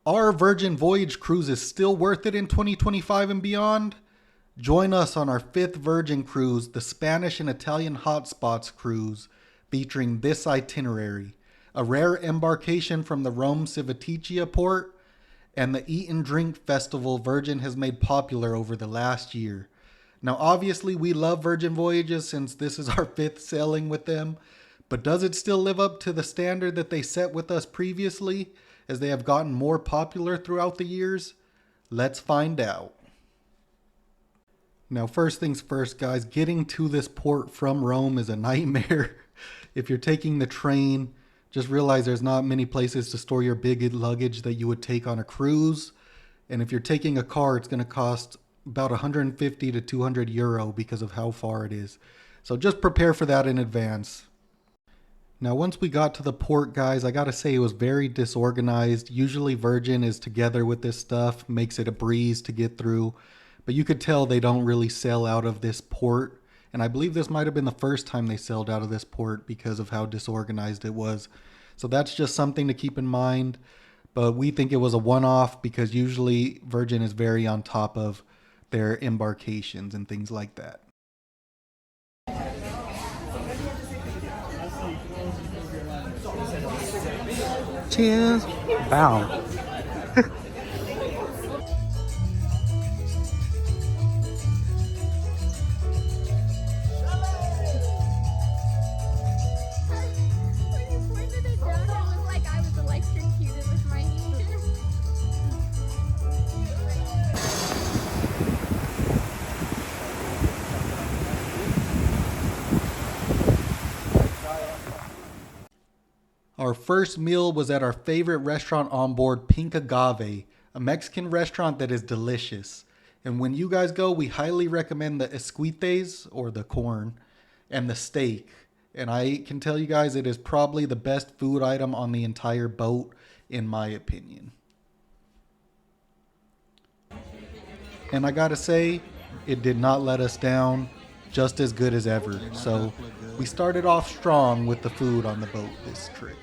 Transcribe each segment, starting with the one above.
Are Virgin Voyage cruises still worth it in 2025 and beyond? Join us on our 5th Virgin cruise, the Spanish and Italian Hotspots cruise, featuring this itinerary: a rare embarkation from the Rome Civitavecchia port, and the Eat and Drink Festival Virgin has made popular over the last year. Now obviously we love Virgin Voyages since this is our 5th sailing with them, but does it still live up to the standard that they set with us previously, as they have gotten more popular throughout the years? Let's find out. Now first things first, guys, getting to this port from Rome is a nightmare. If you're taking the train, just realize there's not many places to store your big luggage that you would take on a cruise. And if you're taking a car, it's going to cost about 150 to 200 euro because of how far it is. So just prepare for that in advance. Now, once we got to the port, guys, I gotta say it was very disorganized. Usually Virgin is together with this stuff, makes it a breeze to get through. But you could tell they don't really sail out of this port. And I believe this might have been the first time they sailed out of this port because of how disorganized it was. So that's just something to keep in mind. But we think it was a one-off because usually Virgin is very on top of their embarkations and things like that. Cheers. Bow. Our first meal was at our favorite restaurant on board, Pink Agave, a Mexican restaurant that is delicious. And when you guys go, we highly recommend the esquites, or the corn, and the steak. And I can tell you guys, it is probably the best food item on the entire boat, in my opinion. And I gotta say, it did not let us down, just as good as ever. So we started off strong with the food on the boat this trip.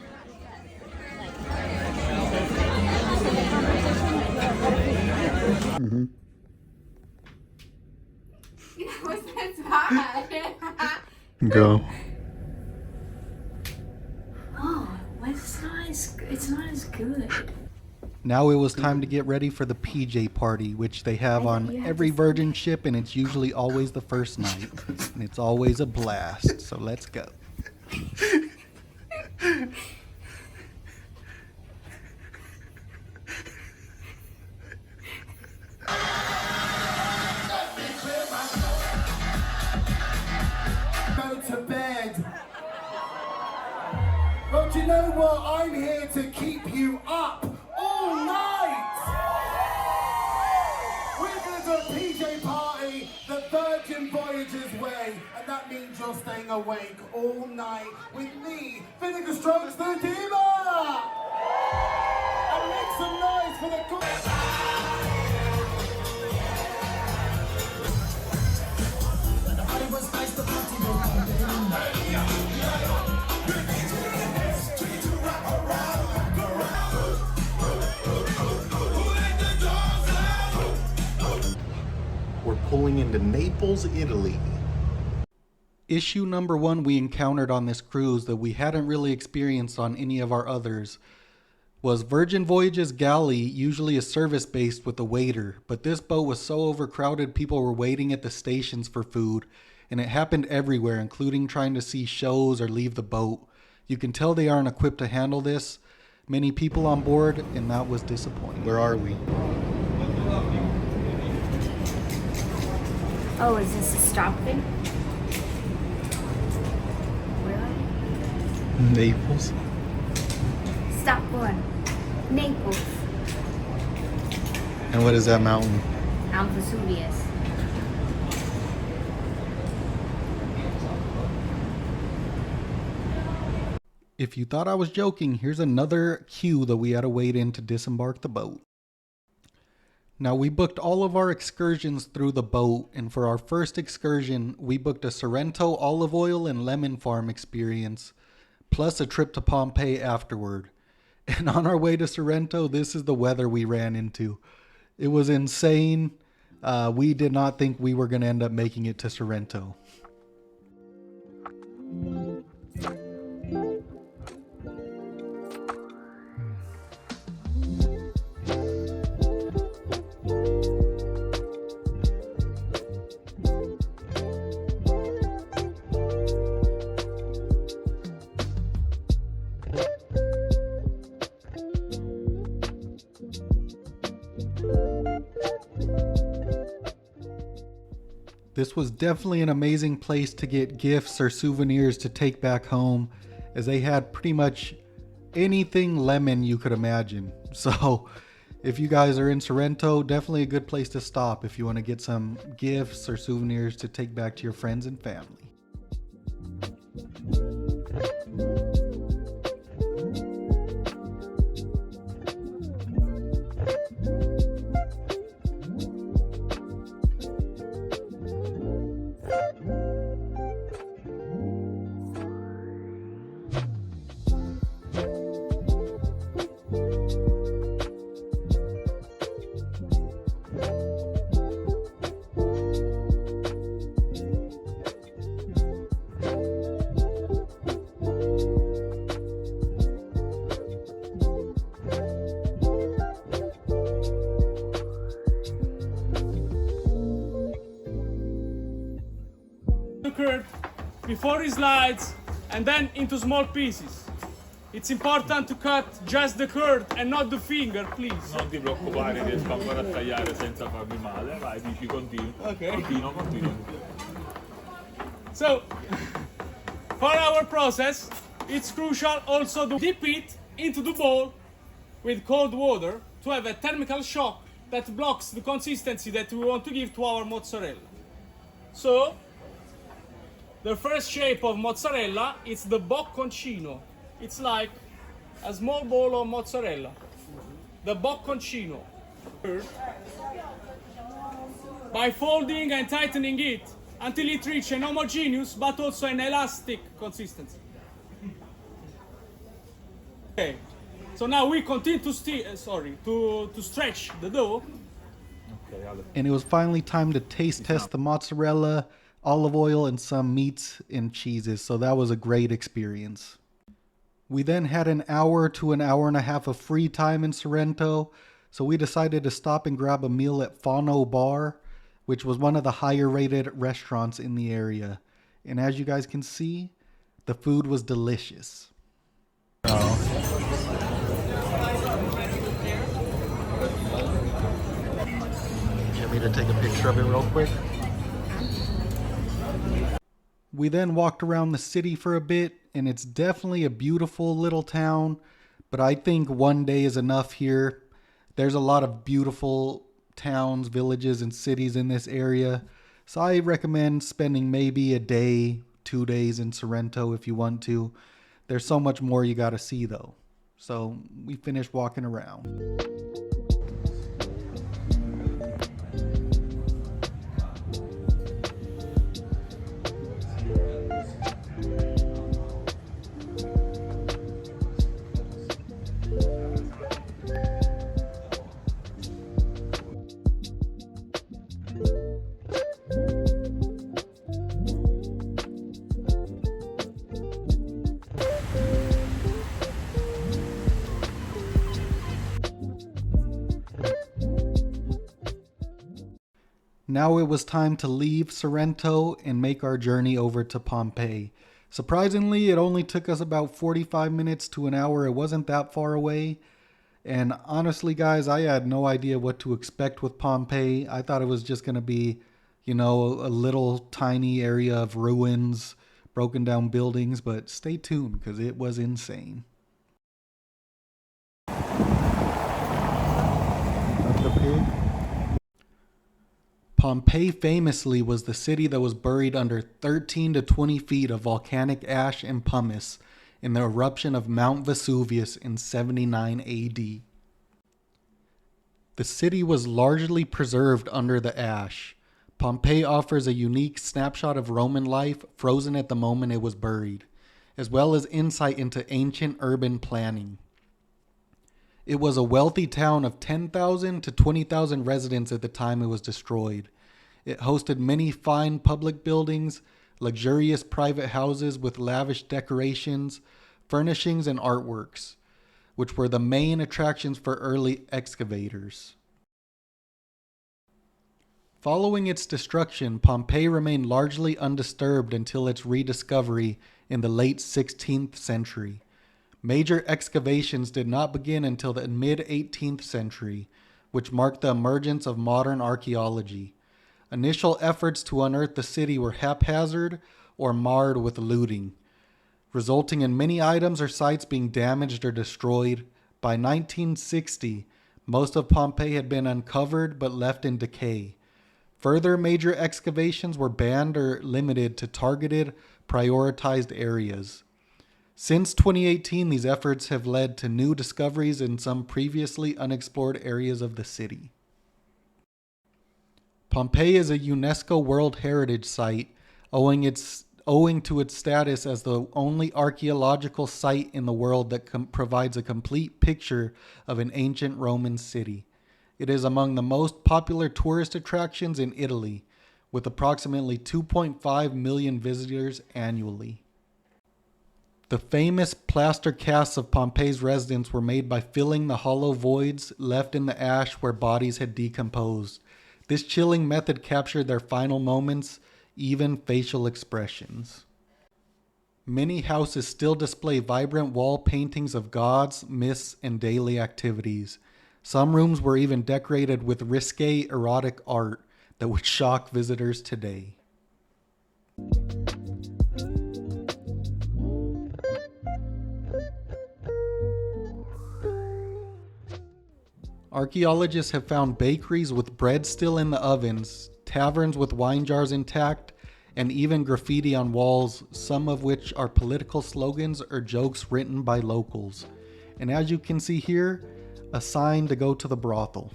Mm-hmm. What's that? Go. Oh, it's not as good. Now it was time to get ready for the PJ party, which they have on every Virgin ship, and it's usually always the first night. And it's always a blast. So let's go. Go to bed. Well, do you know what? I'm here to keep you up all night. We're going to do a PJ party the Virgin Voyages way, and that means you're staying awake all night with me, Vinegar Strokes the Diva. And make some noise for the good. We're pulling into Naples, Italy. Issue number one we encountered on this cruise that we hadn't really experienced on any of our others was Virgin Voyages galley usually is service-based with a waiter, but this boat was so overcrowded people were waiting at the stations for food, and it happened everywhere, including trying to see shows or leave the boat. You can tell they aren't equipped to handle this. Many people on board, and that was disappointing. Where are we? Oh, is this a stop thing? Where are we? Naples. Stop one. Naples. And what is that mountain? Mount Vesuvius. If you thought I was joking, here's another queue that we had to wait in to disembark the boat. Now, we booked all of our excursions through the boat, and for our first excursion, we booked a Sorrento olive oil and lemon farm experience, plus a trip to Pompeii afterward. And on our way to Sorrento, this is the weather we ran into. It was insane. We did not think we were going to end up making it to Sorrento. This was definitely an amazing place to get gifts or souvenirs to take back home, as they had pretty much anything lemon you could imagine. So if you guys are in Sorrento, definitely a good place to stop if you want to get some gifts or souvenirs to take back to your friends and family. Curd before it slides and then into small pieces. It's important to cut just the curd and not the finger, please. Non ti preoccupare, riesco ancora a tagliare senza farmi male. Vai, dici continua. Ok. Continua. So, for our process, it's crucial also to dip it into the bowl with cold water to have a thermal shock that blocks the consistency that we want to give to our mozzarella. So, the first shape of mozzarella is the bocconcino. It's like a small bowl of mozzarella. The bocconcino. By folding and tightening it until it reaches an homogeneous but also an elastic consistency. Okay, so now we continue to stretch the dough. And it was finally time to taste test the mozzarella, olive oil, and some meats and cheeses. So that was a great experience. We then had an hour to an hour and a half of free time in Sorrento. So we decided to stop and grab a meal at Fano Bar, which was one of the higher rated restaurants in the area. And as you guys can see, the food was delicious. Get me to take a picture of it real quick. We then walked around the city for a bit, and it's definitely a beautiful little town, but I think one day is enough here. There's a lot of beautiful towns, villages, and cities in this area, so I recommend spending maybe a day, 2 days in Sorrento if you want to. There's so much more you gotta see though. So we finished walking around. Now it was time to leave Sorrento and make our journey over to Pompeii. Surprisingly, it only took us about 45 minutes to an hour. It wasn't that far away. And honestly, guys, I had no idea what to expect with Pompeii. I thought it was just going to be, a little tiny area of ruins, broken down buildings, but stay tuned because it was insane. That's the pig. Pompeii famously was the city that was buried under 13 to 20 feet of volcanic ash and pumice in the eruption of Mount Vesuvius in 79 AD. The city was largely preserved under the ash. Pompeii offers a unique snapshot of Roman life frozen at the moment it was buried, as well as insight into ancient urban planning. It was a wealthy town of 10,000 to 20,000 residents at the time it was destroyed. It hosted many fine public buildings, luxurious private houses with lavish decorations, furnishings, and artworks, which were the main attractions for early excavators. Following its destruction, Pompeii remained largely undisturbed until its rediscovery in the late 16th century. Major excavations did not begin until the mid-18th century, which marked the emergence of modern archaeology. Initial efforts to unearth the city were haphazard or marred with looting, resulting in many items or sites being damaged or destroyed. By 1960, most of Pompeii had been uncovered but left in decay. Further major excavations were banned or limited to targeted, prioritized areas. Since 2018, these efforts have led to new discoveries in some previously unexplored areas of the city. Pompeii is a UNESCO World Heritage Site, owing to its status as the only archaeological site in the world that provides a complete picture of an ancient Roman city. It is among the most popular tourist attractions in Italy, with approximately 2.5 million visitors annually. The famous plaster casts of Pompeii's residents were made by filling the hollow voids left in the ash where bodies had decomposed. This chilling method captured their final moments, even facial expressions. Many houses still display vibrant wall paintings of gods, myths, and daily activities. Some rooms were even decorated with risque erotic art that would shock visitors today. Archaeologists have found bakeries with bread still in the ovens, taverns with wine jars intact, and even graffiti on walls, some of which are political slogans or jokes written by locals. And as you can see here, a sign to go to the brothel.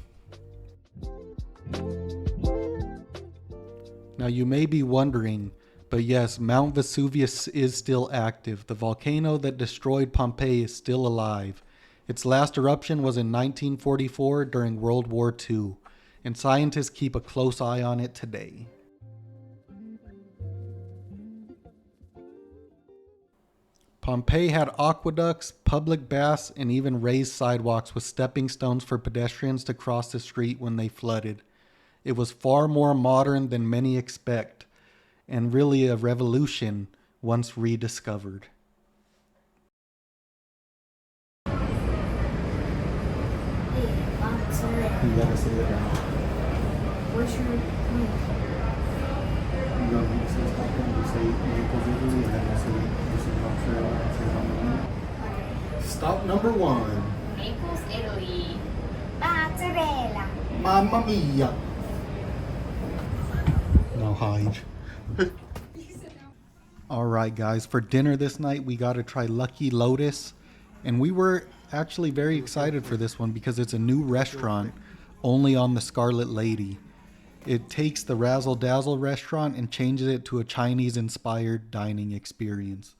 Now you may be wondering, but yes, Mount Vesuvius is still active. The volcano that destroyed Pompeii is still alive. Its last eruption was in 1944 during World War II, and scientists keep a close eye on it today. Pompeii had aqueducts, public baths, and even raised sidewalks with stepping stones for pedestrians to cross the street when they flooded. It was far more modern than many expect, and really a revolution once rediscovered. You gotta say it now. What's your room? You know, you say something, you say Naples, Italy, and then you say Montreal, and say number one. Stop number one. Naples, Italy. Mozzarella. Mamma mia. No hide. Alright guys, for dinner this night we got to try Lucky Lotus, and we were actually very excited for this one because it's a new restaurant only on the Scarlet Lady. It takes the Razzle Dazzle restaurant and changes it to a Chinese inspired dining experience.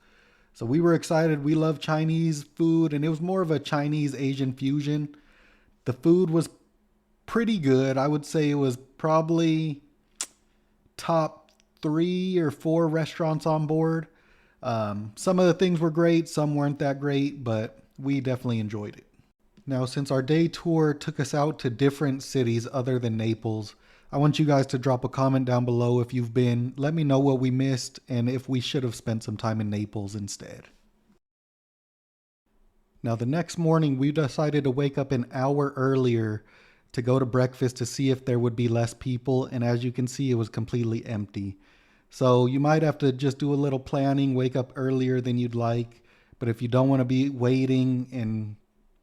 So we were excited. We love Chinese food, and it was more of a Chinese Asian fusion. The food was pretty good. I would say it was probably top 3 or 4 restaurants on board. Some of the things were great, some weren't that great, but we definitely enjoyed it. Now, since our day tour took us out to different cities other than Naples, I want you guys to drop a comment down below if you've been. Let me know what we missed and if we should have spent some time in Naples instead. Now, the next morning, we decided to wake up an hour earlier to go to breakfast to see if there would be less people, and as you can see, it was completely empty. So you might have to just do a little planning, wake up earlier than you'd like, but if you don't want to be waiting and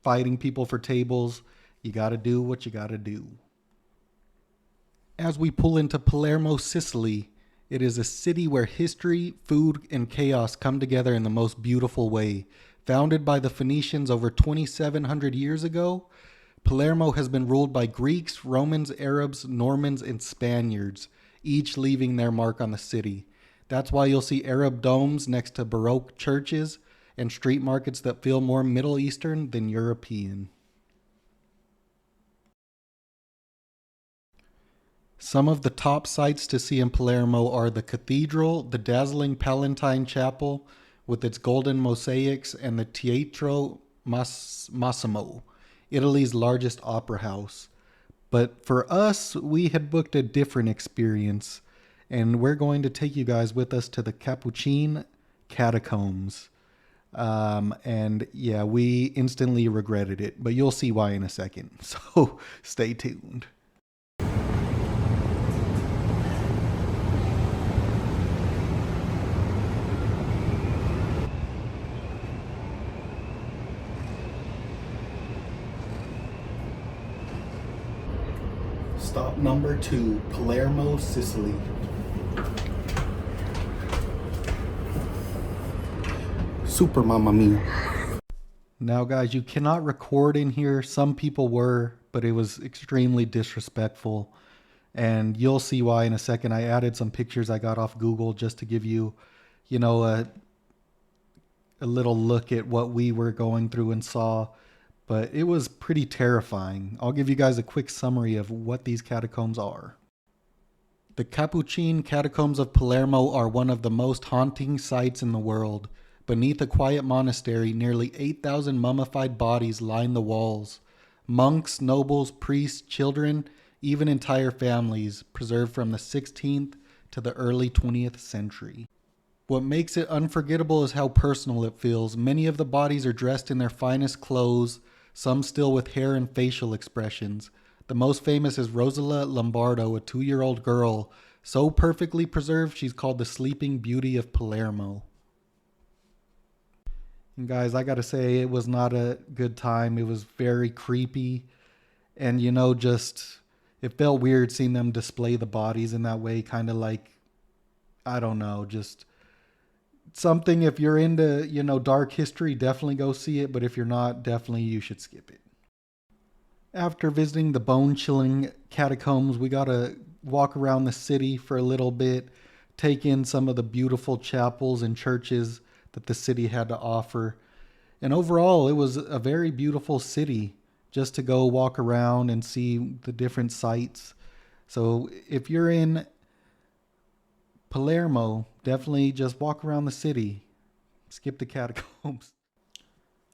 fighting people for tables, you got to do what you got to do. As we pull into Palermo, Sicily, it is a city where history, food, and chaos come together in the most beautiful way. Founded by the Phoenicians over 2,700 years ago, Palermo has been ruled by Greeks, Romans, Arabs, Normans, and Spaniards, each leaving their mark on the city. That's why you'll see Arab domes next to Baroque churches and street markets that feel more Middle Eastern than European. Some of the top sights to see in Palermo are the cathedral, the dazzling Palatine Chapel with its golden mosaics, and the Teatro Massimo, Italy's largest opera house. But for us, we had booked a different experience, and we're going to take you guys with us to the Capuchin catacombs. And yeah, we instantly regretted it, but you'll see why in a second. So stay tuned. Stop number 2, Palermo, Sicily. Super Mamma Mia. Now guys, you cannot record in here. Some people were, but it was extremely disrespectful. And you'll see why in a second. I added some pictures I got off Google just to give you, a little look at what we were going through and saw. But it was pretty terrifying. I'll give you guys a quick summary of what these catacombs are. The Capuchin catacombs of Palermo are one of the most haunting sights in the world. Beneath a quiet monastery, nearly 8,000 mummified bodies line the walls. Monks, nobles, priests, children, even entire families, preserved from the 16th to the early 20th century. What makes it unforgettable is how personal it feels. Many of the bodies are dressed in their finest clothes, some still with hair and facial expressions. The most famous is Rosala Lombardo, a 2-year-old girl, so perfectly preserved she's called the Sleeping Beauty of Palermo. And guys, I gotta say, it was not a good time. It was very creepy. And it felt weird seeing them display the bodies in that way. Kind of like, I don't know, just something. If you're into, dark history, definitely go see it. But if you're not, definitely you should skip it. After visiting the bone-chilling catacombs, we got to walk around the city for a little bit, take in some of the beautiful chapels and churches that the city had to offer. And overall, it was a very beautiful city just to go walk around and see the different sights. So if you're in Palermo, definitely just walk around the city. Skip the catacombs.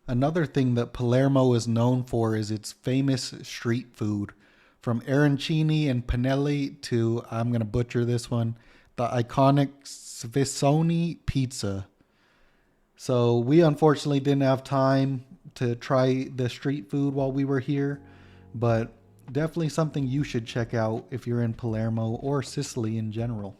Another thing that Palermo is known for is its famous street food. From arancini and pannelli to, I'm going to butcher this one, the iconic Svissoni pizza. So we unfortunately didn't have time to try the street food while we were here, but definitely something you should check out if you're in Palermo or Sicily in general.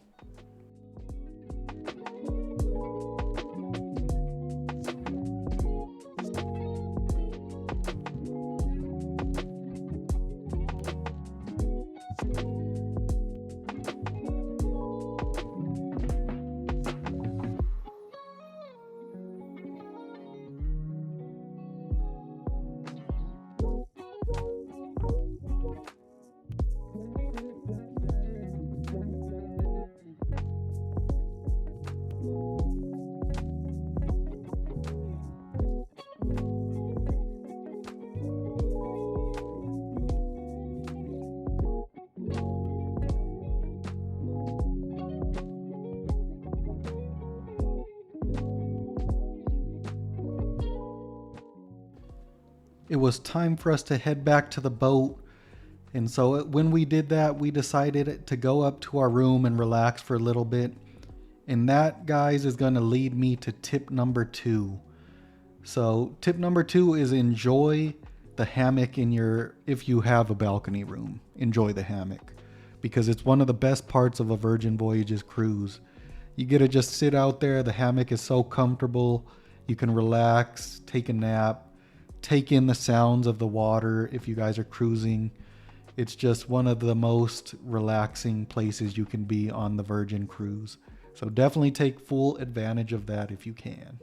It was time for us to head back to the boat. And so when we did that, we decided to go up to our room and relax for a little bit. And that, guys, is going to lead me to tip number 2. So tip number 2 is enjoy the hammock if you have a balcony room. Enjoy the hammock, because it's one of the best parts of a Virgin Voyages cruise. You get to just sit out there. The hammock is so comfortable. You can relax, take a nap, take in the sounds of the water if you guys are cruising. It's just one of the most relaxing places you can be on the Virgin cruise. So definitely take full advantage of that if you can.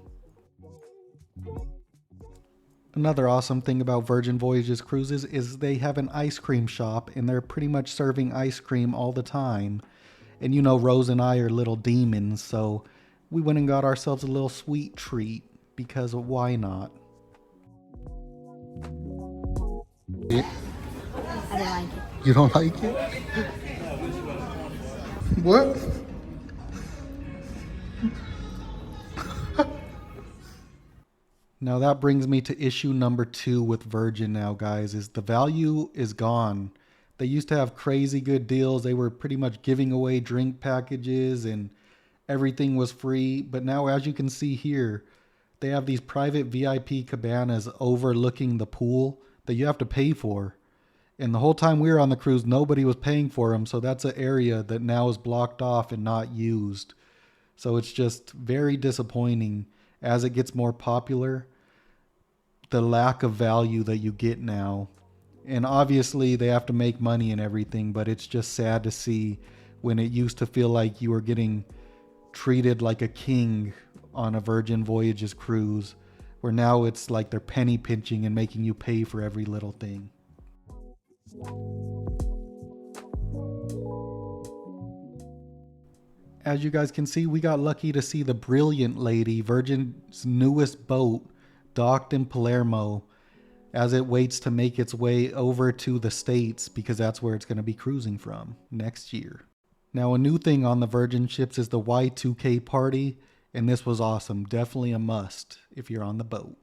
Another awesome thing about Virgin Voyages cruises is they have an ice cream shop, and they're pretty much serving ice cream all the time. And Rose and I are little demons, so we went and got ourselves a little sweet treat, because why not? I don't like it. You don't like it? What? Now that brings me to issue number 2 with Virgin now, guys, is the value is gone. They used to have crazy good deals. They were pretty much giving away drink packages and everything was free. But now, as you can see here, they have these private VIP cabanas overlooking the pool that you have to pay for. And the whole time we were on the cruise, nobody was paying for them. So that's an area that now is blocked off and not used. So it's just very disappointing as it gets more popular, the lack of value that you get now. And obviously they have to make money and everything, but it's just sad to see when it used to feel like you were getting treated like a king on a Virgin Voyages cruise, where now it's like they're penny pinching and making you pay for every little thing. As you guys can see, we got lucky to see the Brilliant Lady, Virgin's newest boat, docked in Palermo as it waits to make its way over to the States, because that's where it's going to be cruising from next year. Now, a new thing on the Virgin ships is the Y2K party, and this was awesome. Definitely a must if you're on the boat.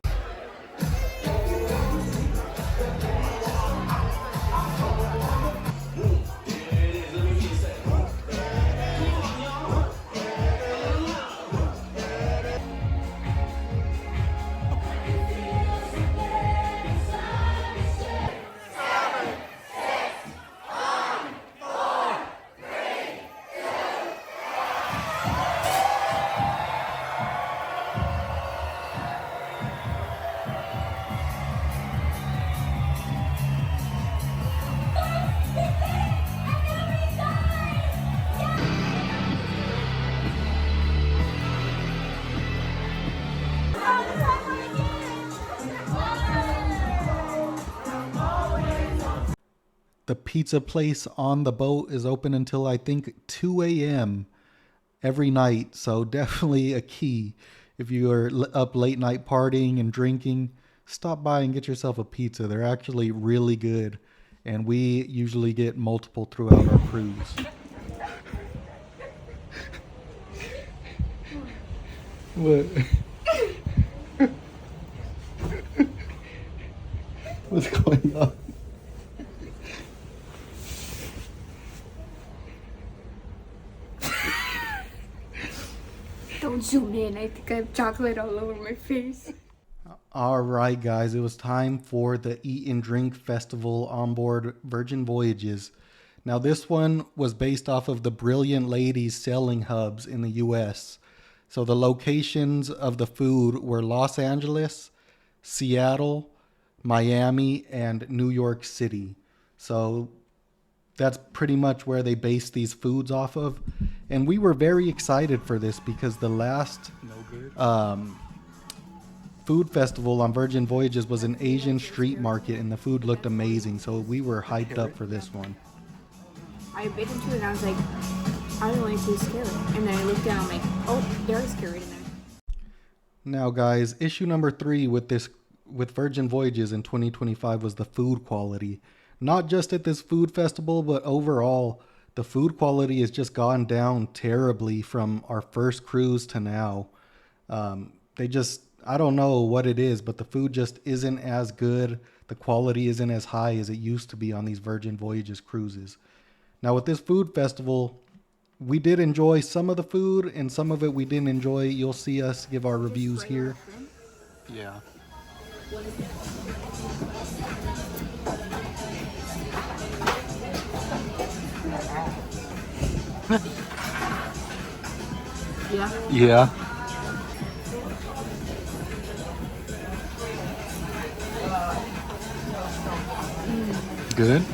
The pizza place on the boat is open until I think 2 a.m. every night. So definitely a key. If you are up late night partying and drinking, stop by and get yourself a pizza. They're actually really good. And we usually get multiple throughout our cruise. What? What's going on? Don't zoom in. I think I have chocolate all over my face. All right, guys, it was time for the Eat and Drink Festival Onboard Virgin Voyages. Now, this one was based off of the Brilliant Ladies selling hubs in the U.S. So the locations of the food were Los Angeles, Seattle, Miami, and New York City. So that's pretty much where they based these foods off of. And we were very excited for this because the last food festival on Virgin Voyages was an Asian street market and the food looked amazing. So we were hyped up for this one. I bit into it and I was like, I don't want to taste scary. And then I looked down, I'm like, oh, there is scary in there. Now, guys, issue number 3 with Virgin Voyages in 2025 was the food quality. Not just at this food festival, but overall, the food quality has just gone down terribly from our first cruise to now. I don't know what it is, but the food just isn't as good. The quality isn't as high as it used to be on these Virgin Voyages cruises. Now, with this food festival, we did enjoy some of the food and some of it we didn't enjoy. You'll see us give our reviews here. Yeah. Yeah. Yeah. Good.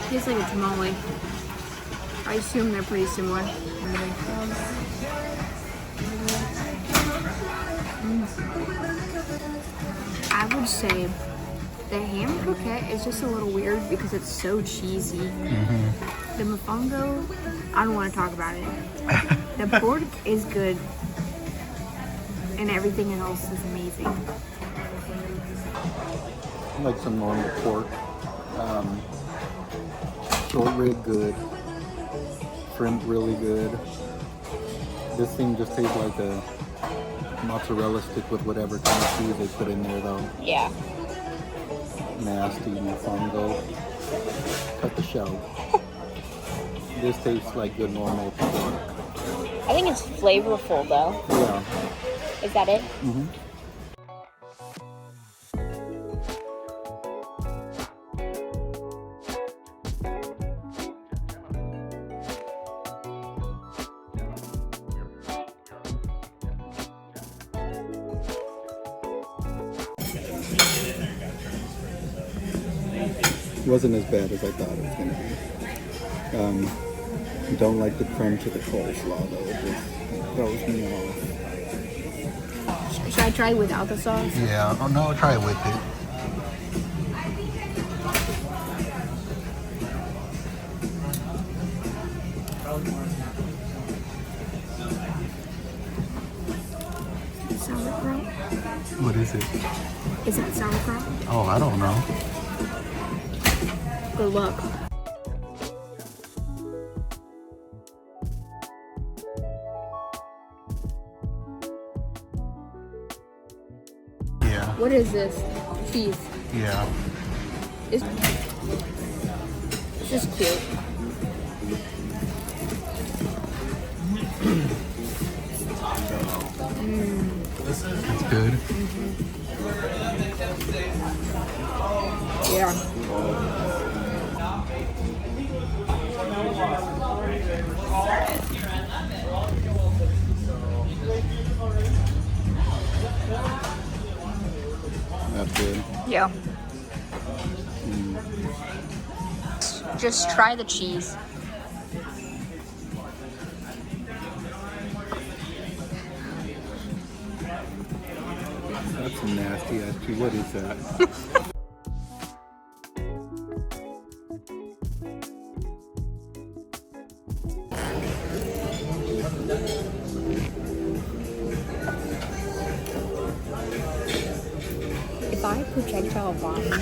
Tastes like a tamale. I assume they're pretty similar. I would say the ham croquette is just a little weird because it's so cheesy. The mofongo, I don't want to talk about it. The pork is good, and everything else is amazing. I like some normal pork. Short rib, good. Shrimp, really good. This thing just tastes like a mozzarella stick with whatever kind of cheese they put in there, though. Yeah. Nasty mofongo. Cut the shell. This tastes like good normal pork. I think it's flavorful though. Yeah. Is that it? Mm-hmm. Wasn't as bad as I thought it was going to be. Don't like the crunch of the coleslaw though. It just throws me off. Should I try without the sauce? Yeah. Oh no, try it with it. Sauerkraut? What is it? Is it sauerkraut? Oh, I don't know. Good luck. Yeah. What is this? Cheese. Yeah. It's just cute. That's good. Yeah. That's good. Yeah. Just try the cheese. That's a nasty ass cheese. What is that? If I projectile vomit,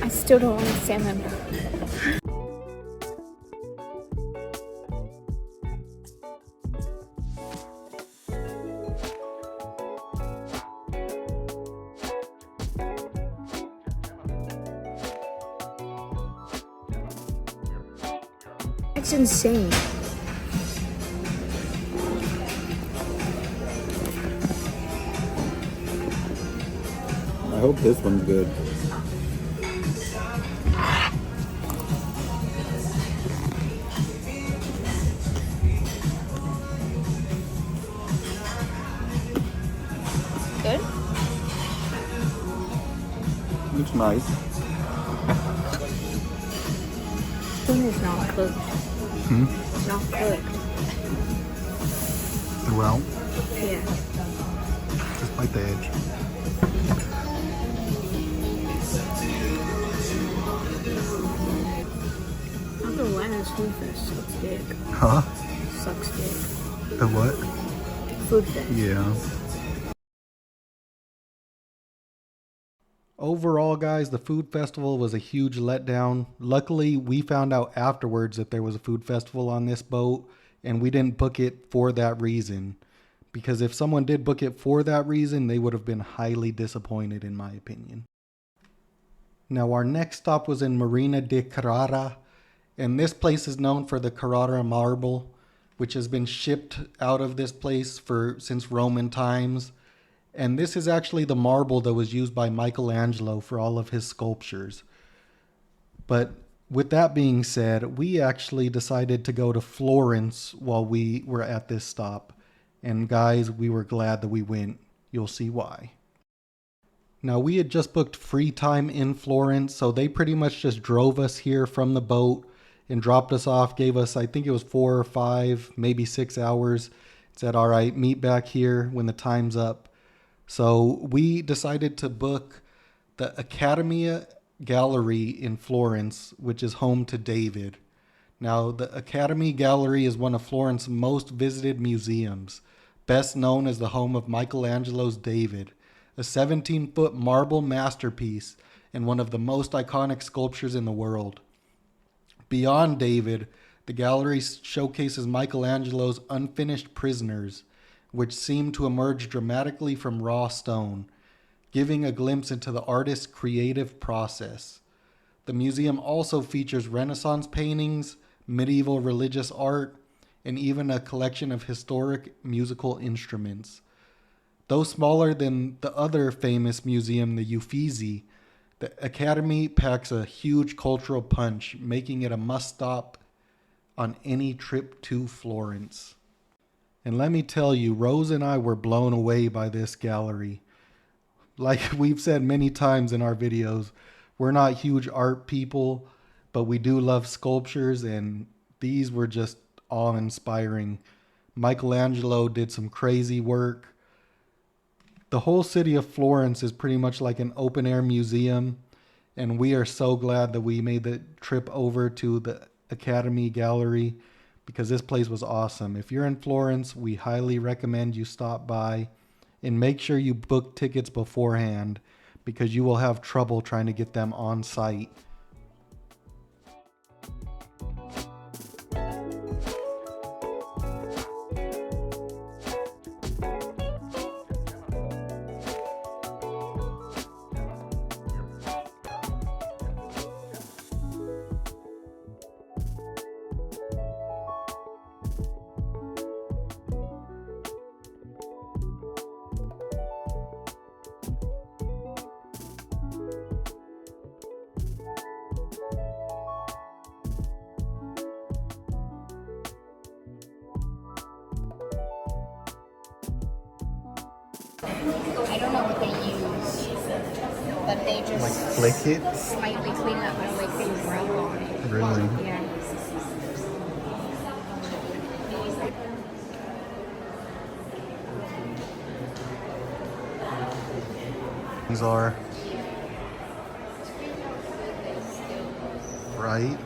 I still don't like salmon. That's insane. I hope this one's good. Good? It's nice. This is not cooked. It's not cooked. Well, Yeah. just bite the edge. Atlanta's food fest sucks dick. Huh? Sucks dick. The what? Food fest. Yeah. Overall, guys, the food festival was a huge letdown. Luckily, we found out afterwards that there was a food festival on this boat, and we didn't book it for that reason. Because if someone did book it for that reason, they would have been highly disappointed, in my opinion. Now, our next stop was in Marina de Carrara, and this place is known for the Carrara marble, which has been shipped out of this place since Roman times. And this is actually the marble that was used by Michelangelo for all of his sculptures. But with that being said, we actually decided to go to Florence while we were at this stop. And guys, we were glad that we went. You'll see why. Now, we had just booked free time in Florence, so they pretty much just drove us here from the boat and dropped us off, gave us, I think it was 4 or 5, maybe 6 hours. Said, all right, meet back here when the time's up. So we decided to book the Accademia Gallery in Florence, which is home to David. Now, the Academy Gallery is one of Florence's most visited museums, best known as the home of Michelangelo's David, a 17-foot marble masterpiece and one of the most iconic sculptures in the world. Beyond David, the gallery showcases Michelangelo's unfinished prisoners, which seem to emerge dramatically from raw stone, giving a glimpse into the artist's creative process. The museum also features Renaissance paintings, medieval religious art, and even a collection of historic musical instruments. Though smaller than the other famous museum, the Uffizi, the Academy packs a huge cultural punch, making it a must-stop on any trip to Florence. And let me tell you, Rose and I were blown away by this gallery. Like we've said many times in our videos, we're not huge art people, but we do love sculptures, and these were just awe-inspiring. Michelangelo did some crazy work. The whole city of Florence is pretty much like an open-air museum, and we are so glad that we made the trip over to the Academy Gallery because this place was awesome. If you're in Florence, we highly recommend you stop by, and make sure you book tickets beforehand because you will have trouble trying to get them on site. I don't know what they use, but they just Flick it? slightly clean up and like they rub on it. Really? Yeah. These are right.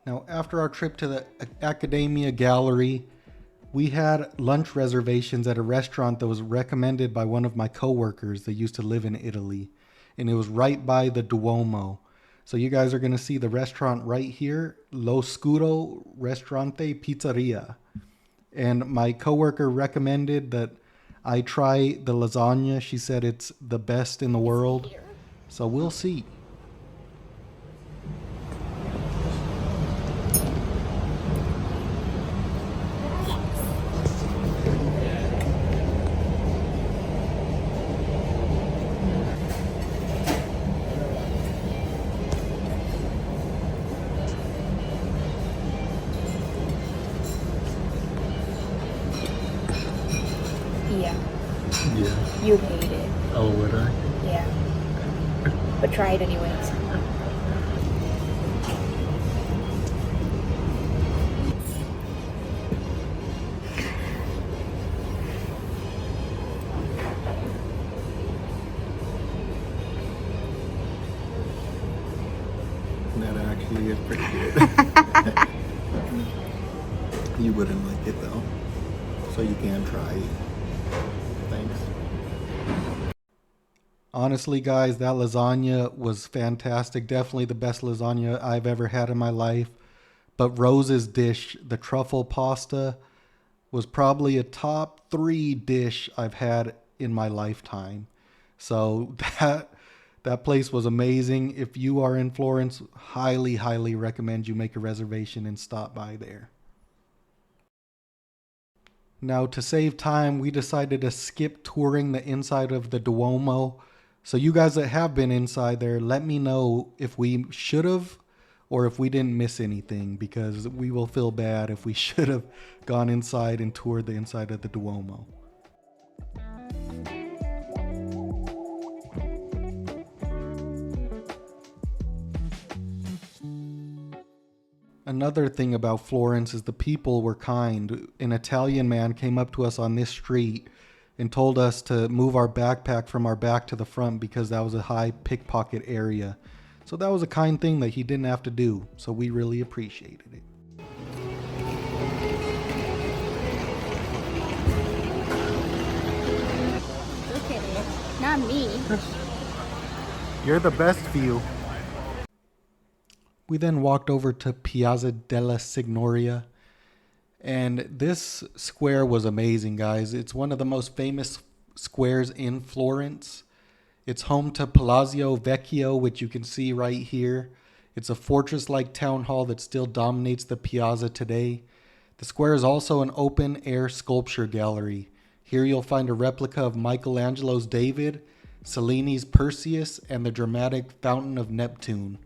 Now, after our trip to the Academia Gallery, we had lunch reservations at a restaurant that was recommended by one of my coworkers that used to live in Italy, and it was right by the Duomo. So you guys are going to see the restaurant right here, Lo Scuro Ristorante Pizzeria. And my coworker recommended that I try the lasagna. She said it's the best in the world. So we'll see. Yeah. Yeah. You'd hate it. Oh, would I? Yeah. But try it anyways. actually is pretty good. You wouldn't like it though, so you can try it. Thanks. Honestly, guys, that lasagna was fantastic. Definitely the best lasagna I've ever had in my life. But Rose's dish, the truffle pasta, was probably a top 3 dish I've had in my lifetime. So that place was amazing. If you are in Florence, highly recommend you make a reservation and stop by there. Now, to save time, we decided to skip touring the inside of the Duomo. So you guys that have been inside there, let me know if we should have or if we didn't miss anything, because we will feel bad if we should have gone inside and toured the inside of the Duomo. Another thing about Florence is the people were kind. An Italian man came up to us on this street and told us to move our backpack from our back to the front because that was a high pickpocket area. So that was a kind thing that he didn't have to do. So we really appreciated it. Look at it. Not me. You're the best view. We then walked over to Piazza della Signoria. And this square was amazing, guys. It's one of the most famous squares in Florence. It's home to Palazzo Vecchio, which you can see right here. It's a fortress-like town hall that still dominates the piazza today. The square is also an open-air sculpture gallery. Here you'll find a replica of Michelangelo's David, Cellini's Perseus, and the dramatic Fountain of Neptune.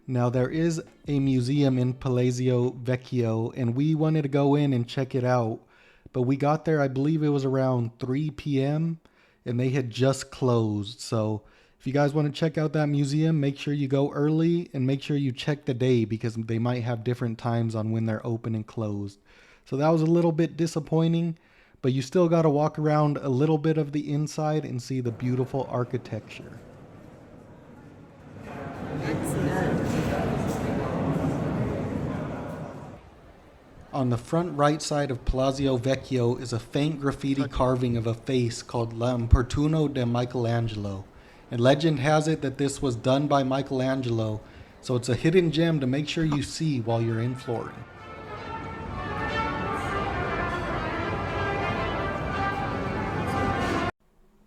Now, there is a museum in Palazzo Vecchio, and we wanted to go in and check it out. But we got there, I believe it was around 3 p.m., and they had just closed. So if you guys want to check out that museum, make sure you go early and make sure you check the day, because they might have different times on when they're open and closed. So that was a little bit disappointing, but you still got to walk around a little bit of the inside and see the beautiful architecture. On the front right side of Palazzo Vecchio is a faint graffiti carving of a face called L'Importuno de Michelangelo. And legend has it that this was done by Michelangelo, so it's a hidden gem to make sure you see while you're in Florence.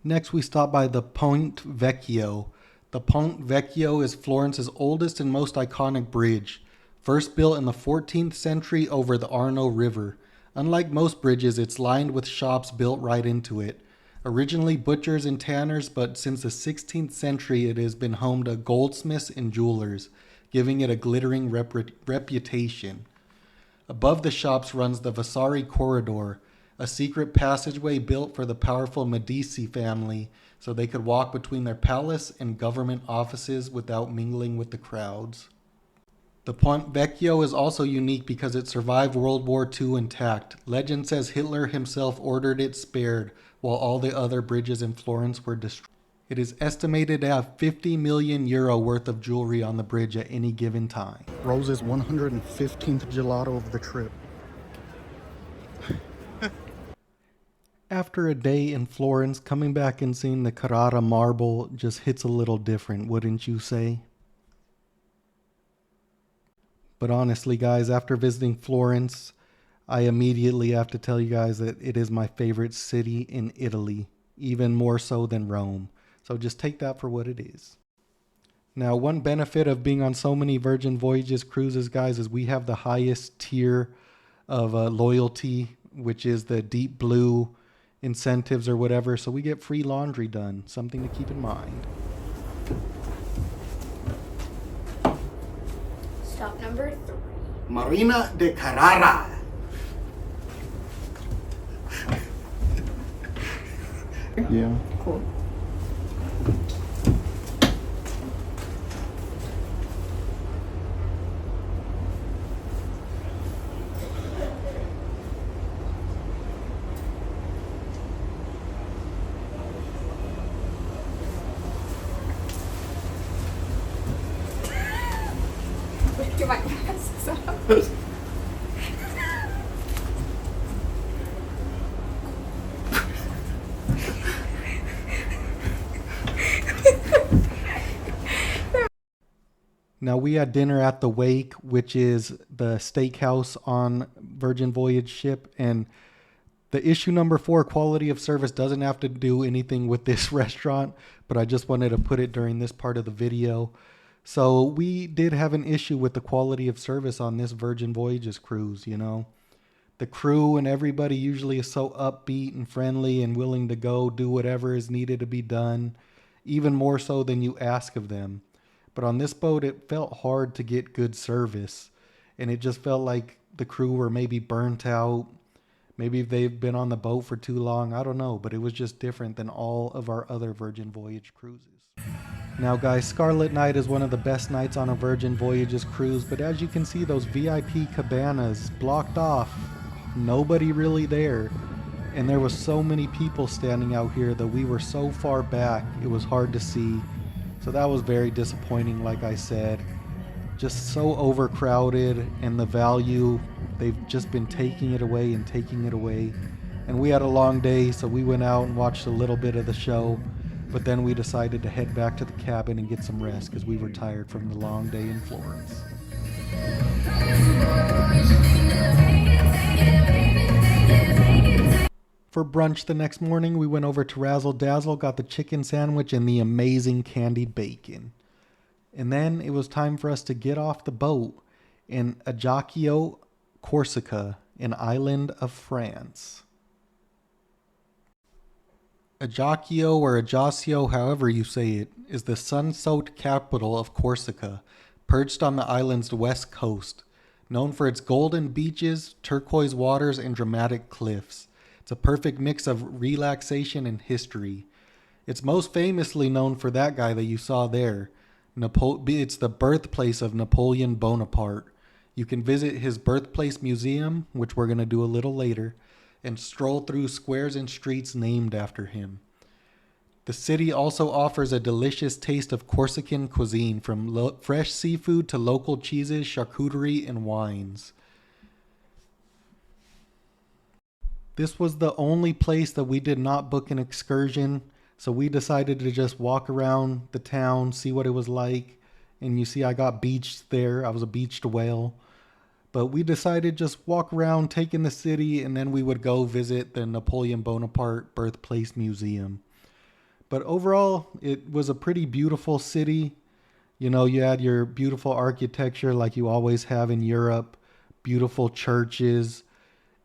Next, we stop by the Ponte Vecchio. The Ponte Vecchio is Florence's oldest and most iconic bridge. First built in the 14th century over the Arno River. Unlike most bridges, it's lined with shops built right into it. Originally butchers and tanners, but since the 16th century it has been home to goldsmiths and jewelers, giving it a glittering reputation. Above the shops runs the Vasari Corridor, a secret passageway built for the powerful Medici family so they could walk between their palace and government offices without mingling with the crowds. The Ponte Vecchio is also unique because it survived World War II intact. Legend says Hitler himself ordered it spared, while all the other bridges in Florence were destroyed. It is estimated to have 50 million euro worth of jewelry on the bridge at any given time. Rose's 115th gelato of the trip. After a day in Florence, coming back and seeing the Carrara marble just hits a little different, wouldn't you say? But honestly, guys, after visiting Florence, I immediately have to tell you guys that it is my favorite city in Italy, even more so than Rome. So just take that for what it is. Now, one benefit of being on so many Virgin Voyages cruises, guys, is we have the highest tier of loyalty, which is the deep blue incentives or whatever. So we get free laundry done, something to keep in mind. Stop number 3. Marina de Carrara. Yeah. Cool. get my glasses off. Now, we had dinner at the Wake, which is the steakhouse on Virgin Voyage ship. And the issue number 4, quality of service, doesn't have to do anything with this restaurant, but I just wanted to put it during this part of the video. So we did have an issue with the quality of service on this Virgin Voyages cruise, you know. The crew and everybody usually is so upbeat and friendly and willing to go do whatever is needed to be done, even more so than you ask of them. But on this boat, it felt hard to get good service, and it just felt like the crew were maybe burnt out. Maybe they've been on the boat for too long. I don't know, but it was just different than all of our other Virgin Voyage cruises. Now, guys, Scarlet Night is one of the best nights on a Virgin Voyages cruise, but as you can see, those VIP cabanas blocked off. Nobody really there. And there was so many people standing out here that we were so far back, it was hard to see. So that was very disappointing, like I said. Just so overcrowded, and the value, they've just been taking it away and taking it away. And we had a long day, so we went out and watched a little bit of the show. But then we decided to head back to the cabin and get some rest because we were tired from the long day in Florence. For brunch the next morning, we went over to Razzle Dazzle, got the chicken sandwich and the amazing candied bacon. And then it was time for us to get off the boat in Ajaccio, Corsica, an island of France. Ajaccio or Ajaccio, however you say it, is the sun-soaked capital of Corsica, perched on the island's west coast, known for its golden beaches, turquoise waters, and dramatic cliffs. It's a perfect mix of relaxation and history. It's most famously known for that guy that you saw there. It's the birthplace of Napoleon Bonaparte. You can visit his birthplace museum, which we're going to do a little later, and stroll through squares and streets named after him. The city also offers a delicious taste of Corsican cuisine, from fresh seafood to local cheeses, charcuterie, and wines. This was the only place that we did not book an excursion, so we decided to just walk around the town, see what it was like. And you see I got beached there. I was a beached whale. But we decided just walk around, take in the city, and then we would go visit the Napoleon Bonaparte Birthplace Museum. But overall, it was a pretty beautiful city. You know, you had your beautiful architecture like you always have in Europe, beautiful churches.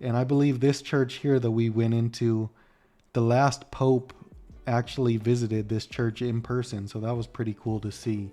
And I believe this church here that we went into, the last pope actually visited this church in person. So that was pretty cool to see.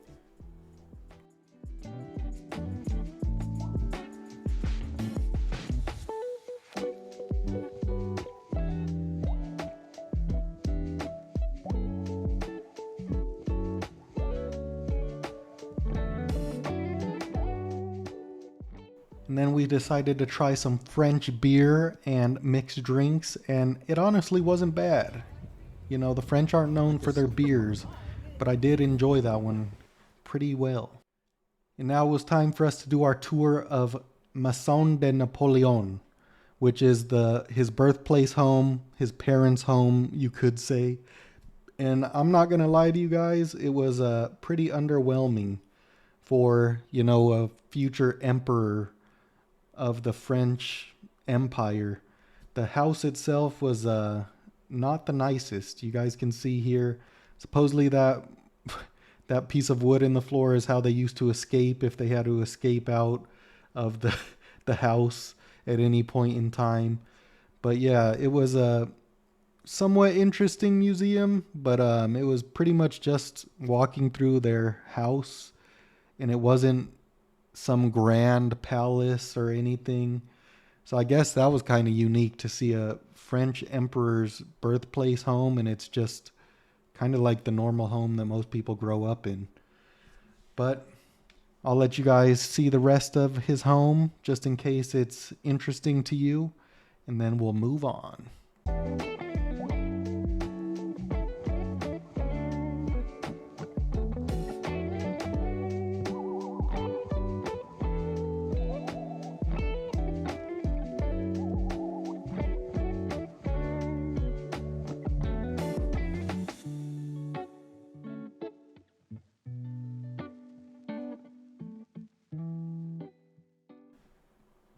And then we decided to try some French beer and mixed drinks, and it honestly wasn't bad. You know, the French aren't known for their beers, but I did enjoy that one pretty well. And now it was time for us to do our tour of Maison de Napoleon, which is his birthplace home, his parents' home, you could say. And I'm not going to lie to you guys, it was pretty underwhelming for, you know, a future emperor of the French Empire. The house itself was not the nicest. You guys can see here, supposedly that piece of wood in the floor is how they used to escape if they had to escape out of the house at any point in time. But yeah, it was a somewhat interesting museum, but it was pretty much just walking through their house, and it wasn't some grand palace or anything. So I guess that was kind of unique to see a French emperor's birthplace home, and it's just kind of like the normal home that most people grow up in. But I'll let you guys see the rest of his home just in case it's interesting to you, and then we'll move on.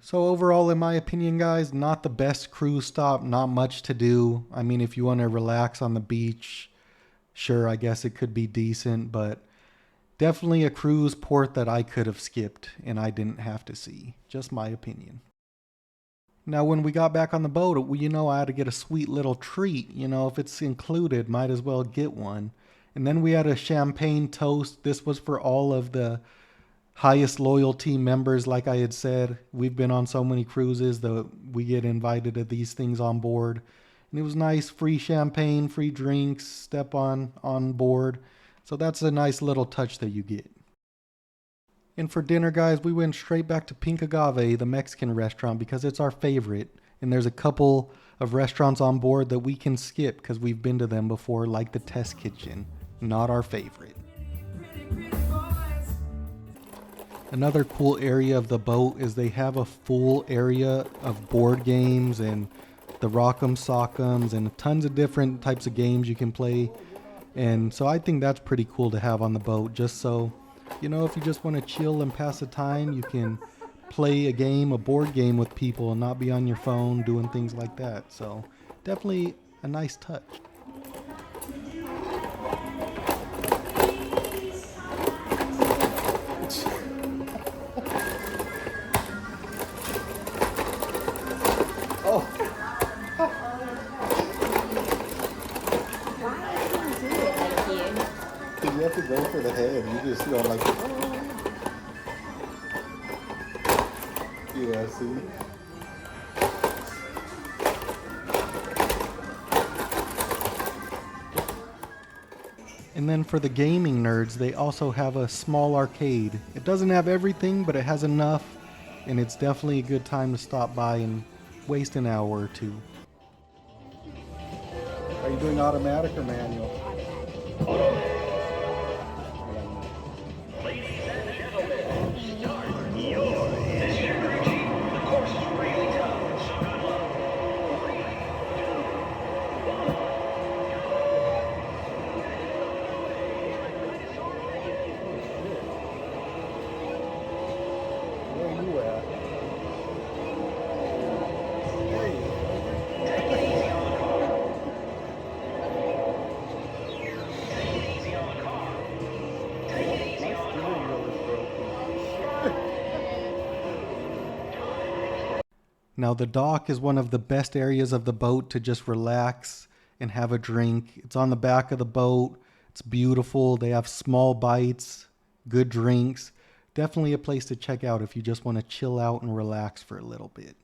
So overall, in my opinion, guys, not the best cruise stop, not much to do. I mean, if you want to relax on the beach, sure, I guess it could be decent, but definitely a cruise port that I could have skipped and I didn't have to see. Just my opinion. Now, when we got back on the boat, I had to get a sweet little treat. If it's included, might as well get one. And then we had a champagne toast. This was for all of the highest loyalty members. Like I had said, we've been on so many cruises that we get invited to these things on board. And it was nice, free champagne, free drinks, step on board. So that's a nice little touch that you get. And for dinner, guys, we went straight back to Pink Agave, the Mexican restaurant, because it's our favorite. And there's a couple of restaurants on board that we can skip because we've been to them before, like the Test Kitchen. Not our favorite. Another cool area of the boat is they have a full area of board games and the Rock'em Sock'ems and tons of different types of games you can play. And so I think that's pretty cool to have on the boat, just so, if you just want to chill and pass the time, you can play a board game with people and not be on your phone doing things like that. So definitely a nice touch. You have to go for the head. You just like, yeah, see? And then for the gaming nerds, they also have a small arcade. It doesn't have everything, but it has enough, and it's definitely a good time to stop by and waste an hour or two. Are you doing automatic or manual? Now the dock is one of the best areas of the boat to just relax and have a drink. It's on the back of the boat. It's beautiful. They have small bites, good drinks. Definitely a place to check out if you just want to chill out and relax for a little bit.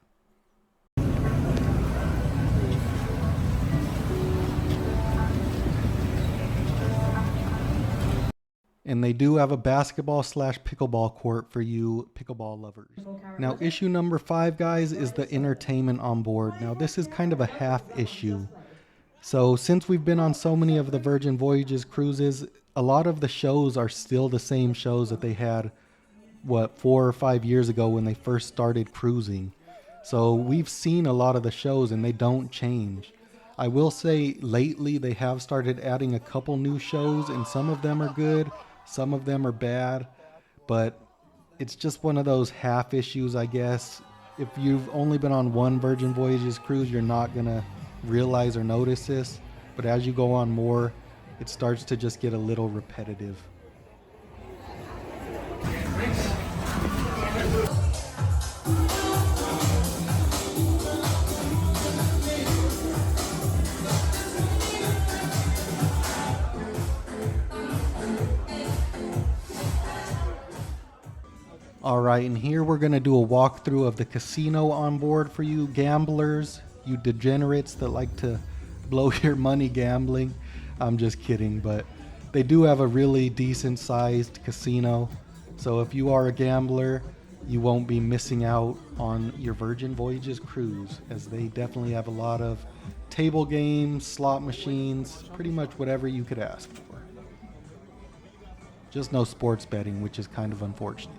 And they do have a basketball/pickleball court for you pickleball lovers. Now, issue number 5, guys, is the entertainment on board. Now, this is kind of a half issue. So, since we've been on so many of the Virgin Voyages cruises, a lot of the shows are still the same shows that they had, 4 or 5 years ago when they first started cruising. So, we've seen a lot of the shows and they don't change. I will say lately they have started adding a couple new shows, and some of them are good. Some of them are bad, but it's just one of those half issues, I guess. If you've only been on one Virgin Voyages cruise, you're not going to realize or notice this. But as you go on more, it starts to just get a little repetitive. Alright, and here we're going to do a walkthrough of the casino on board for you gamblers, you degenerates that like to blow your money gambling. I'm just kidding, but they do have a really decent sized casino. So if you are a gambler, you won't be missing out on your Virgin Voyages cruise, as they definitely have a lot of table games, slot machines, pretty much whatever you could ask for. Just no sports betting, which is kind of unfortunate.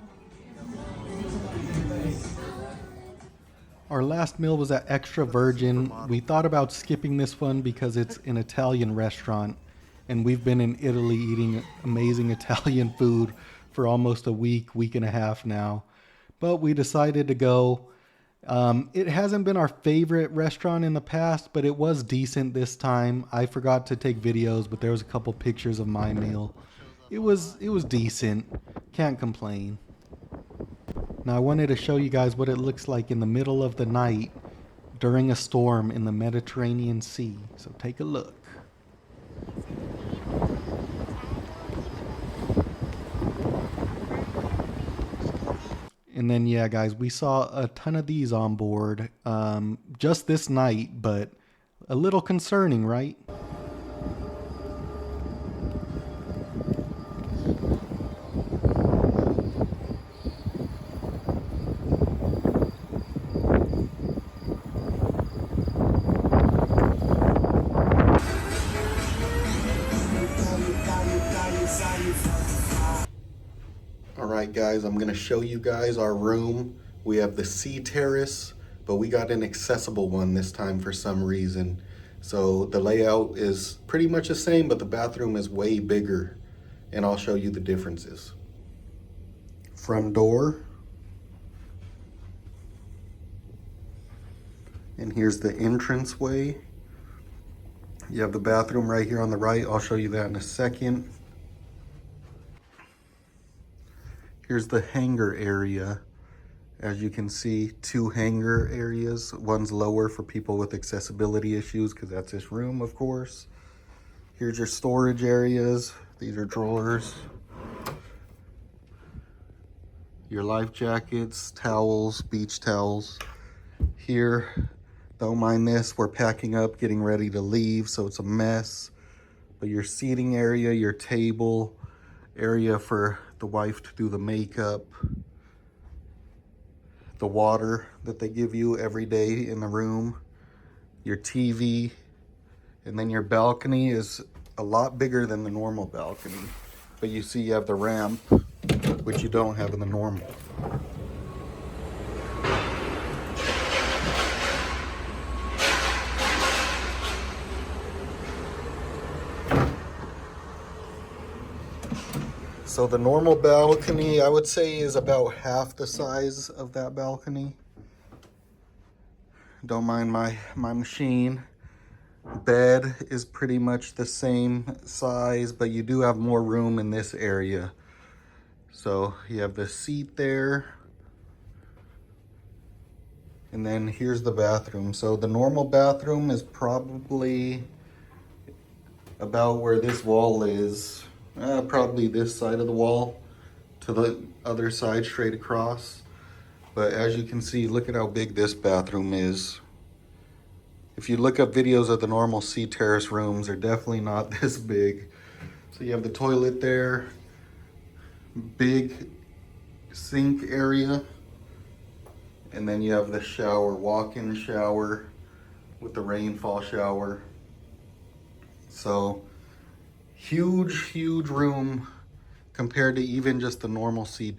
Our last meal was at Extra Virgin. We thought about skipping this one because it's an Italian restaurant, and we've been in Italy eating amazing Italian food for almost a week and a half now. But we decided to go. It hasn't been our favorite restaurant in the past, but it was decent this time. I forgot to take videos, but there was a couple pictures of my meal. It was decent. Can't complain. Now I wanted to show you guys what it looks like in the middle of the night during a storm in the Mediterranean Sea. So take a look. And then, yeah, guys, we saw a ton of these on board just this night, but a little concerning, right? Alright guys, I'm going to show you guys our room. We have the sea terrace, but we got an accessible one this time for some reason. So the layout is pretty much the same, but the bathroom is way bigger. And I'll show you the differences. Front door. And here's the entranceway. You have the bathroom right here on the right. I'll show you that in a second. Here's the hanger area. As you can see, 2 hanger areas. One's lower for people with accessibility issues because that's this room, of course. Here's your storage areas. These are drawers. Your life jackets, towels, beach towels. Here, don't mind this. We're packing up, getting ready to leave, so it's a mess. But your seating area, your table, area for the wife to do the makeup, the water that they give you every day in the room, your TV, and then your balcony is a lot bigger than the normal balcony. But you see you have the ramp, which you don't have in the normal. So the normal balcony, I would say, is about half the size of that balcony. Don't mind my machine. Bed is pretty much the same size, but you do have more room in this area. So you have the seat there. And then here's the bathroom. So the normal bathroom is probably about where this wall is. Probably this side of the wall to the other side straight across. But as you can see, look at how big this bathroom is. If you look up videos of the normal sea terrace rooms, they're definitely not this big. So you have the toilet there, big sink area, and then you have the shower, walk-in shower with the rainfall shower. So huge room compared to even just the normal sea.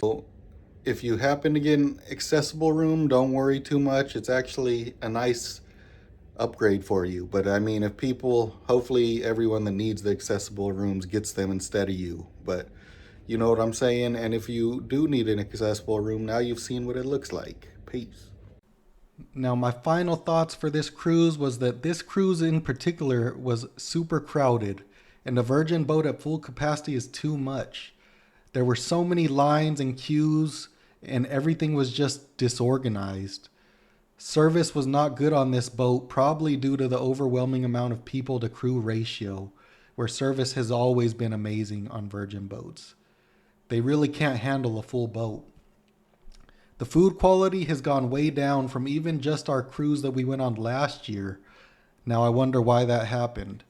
If you happen to get an accessible room, don't worry too much. It's actually a nice upgrade for you. But I mean, if people, hopefully everyone that needs the accessible rooms gets them instead of you. But you know what I'm saying? And if you do need an accessible room, now you've seen what it looks like. Peace. Now, my final thoughts for this cruise was that this cruise in particular was super crowded. And a Virgin boat at full capacity is too much. There were so many lines and queues, and everything was just disorganized. Service was not good on this boat, probably due to the overwhelming amount of people to crew ratio, where service has always been amazing on Virgin boats. They really can't handle a full boat. The food quality has gone way down from even just our cruise that we went on last year. Now I wonder why that happened.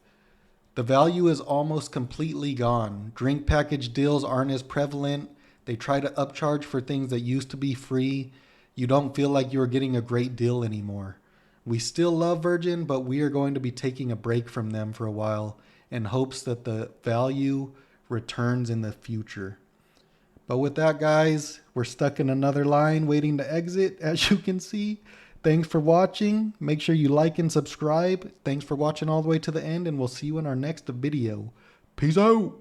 The value is almost completely gone. Drink package deals aren't as prevalent. They try to upcharge for things that used to be free. You don't feel like you're getting a great deal anymore. We still love Virgin, but we are going to be taking a break from them for a while in hopes that the value returns in the future. But with that, guys, we're stuck in another line waiting to exit, as you can see. Thanks for watching. Make sure you like and subscribe. Thanks for watching all the way to the end, and we'll see you in our next video. Peace out.